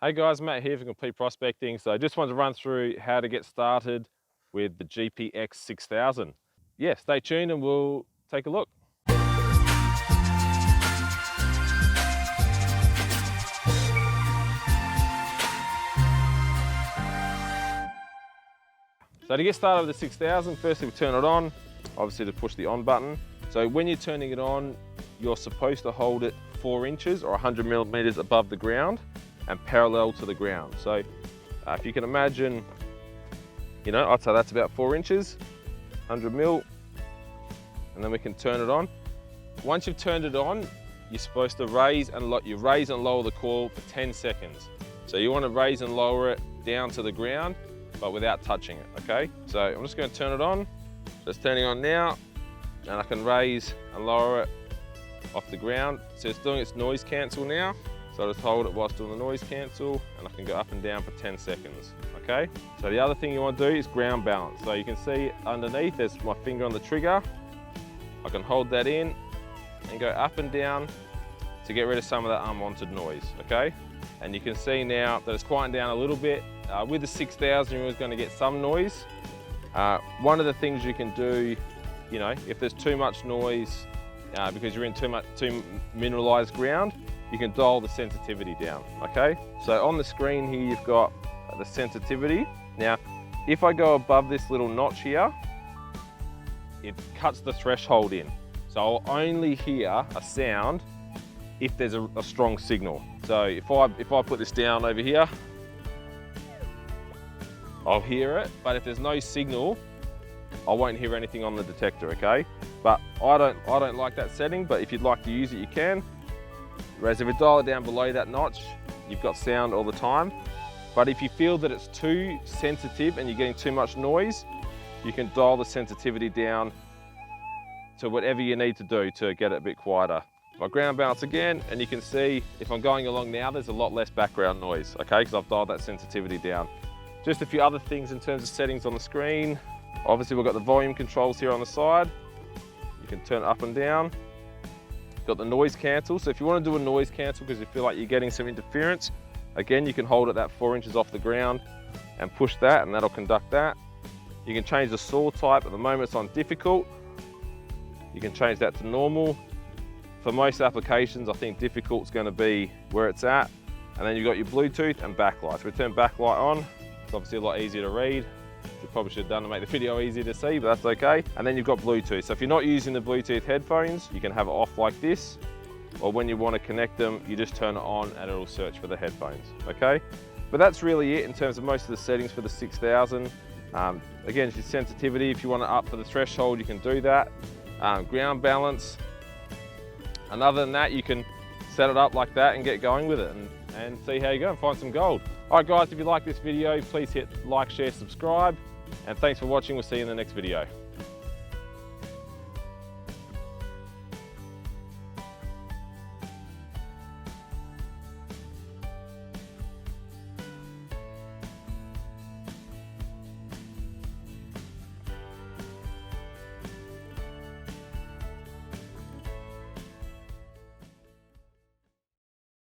Hey guys, Matt here for Complete Prospecting. So I just wanted to run through how to get started with the GPX 6000. Yeah, stay tuned and we'll take a look. So to get started with the 6000, firstly we turn it on, obviously to push the on button. So when you're turning it on, you're supposed to hold it 4 inches or 100 millimeters above the ground and parallel to the ground. So if you can imagine, I'd say that's about 4 inches, 100 mil, and then we can turn it on. Once you've turned it on, you're supposed to raise and lower the coil for 10 seconds. So you want to raise and lower it down to the ground, but without touching it, okay? So I'm just going to turn it on. So it's turning on now, and I can raise and lower it off the ground. So it's doing its noise cancel now. So I just hold it whilst doing the noise cancel, and I can go up and down for 10 seconds, okay? So the other thing you want to do is ground balance. So you can see underneath, there's my finger on the trigger. I can hold that in and go up and down to get rid of some of that unwanted noise, okay? And you can see now that it's quieting down a little bit. With the 6000, you're always going to get some noise. One of the things you can do, if there's too much noise because you're in too mineralized ground, you can dial the sensitivity down, okay? So on the screen here, you've got the sensitivity. Now, if I go above this little notch here, it cuts the threshold in. So I'll only hear a sound if there's a strong signal. So if I put this down over here, I'll hear it, but if there's no signal, I won't hear anything on the detector, okay? But I don't like that setting, but if you'd like to use it, you can. Whereas if you dial it down below that notch, you've got sound all the time. But if you feel that it's too sensitive and you're getting too much noise, you can dial the sensitivity down to whatever you need to do to get it a bit quieter. I ground balance again, and you can see if I'm going along now, there's a lot less background noise, okay? Because I've dialed that sensitivity down. Just a few other things in terms of settings on the screen. Obviously we've got the volume controls here on the side. You can turn it up and down. Got the noise cancel. So if you want to do a noise cancel because you feel like you're getting some interference, again, you can hold it that 4 inches off the ground and push that, and that'll conduct that. You can change the saw type. At the moment it's on difficult. You can change that to normal. For most applications, I think difficult is going to be where it's at. And then you've got your Bluetooth and backlight. So we turn backlight on. It's obviously a lot easier to read. You probably should have done to make the video easier to see, but that's okay. And then you've got Bluetooth. So if you're not using the Bluetooth headphones, you can have it off like this. Or when you want to connect them, you just turn it on and it'll search for the headphones, okay? But that's really it in terms of most of the settings for the 6000. Again, it's your sensitivity. If you want to up for the threshold, you can do that. Ground balance. And other than that, you can set it up like that and get going with it and see how you go and find some gold. All right, guys, if you like this video, please hit like, share, subscribe. And thanks for watching. We'll see you in the next video.